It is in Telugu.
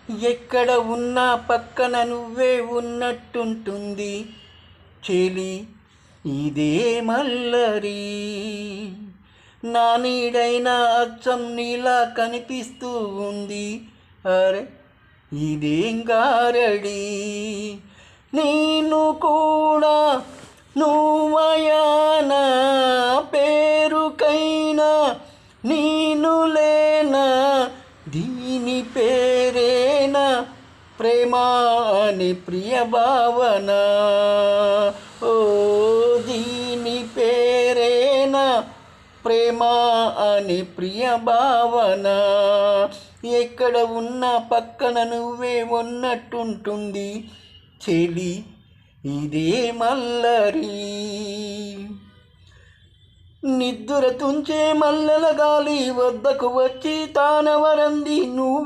ఎక్కడ ఉన్నా పక్కన నువ్వే ఉన్నట్టుంటుంది చెలి ఇదే మల్లరి. నా నీడైనా అచ్చం నీలా కనిపిస్తూ ఉంది. అరే ఇదేం గారడి. నేను కూడా నువ్వయానా పేరుకైనా నేను లేనా, దీని పేరేనా ప్రేమ అని ప్రియ భావన. ఓ దీని పేరేనా ప్రేమ అని ప్రియ భావన. ఎక్కడ ఉన్నా పక్కన నువ్వే ఉన్నట్టుంటుంది చెలి ఇదే మల్లరి. నిద్దుర తుంచే మల్లెల గాలి వద్దకు వచ్చి తానవరంది నువ్వు.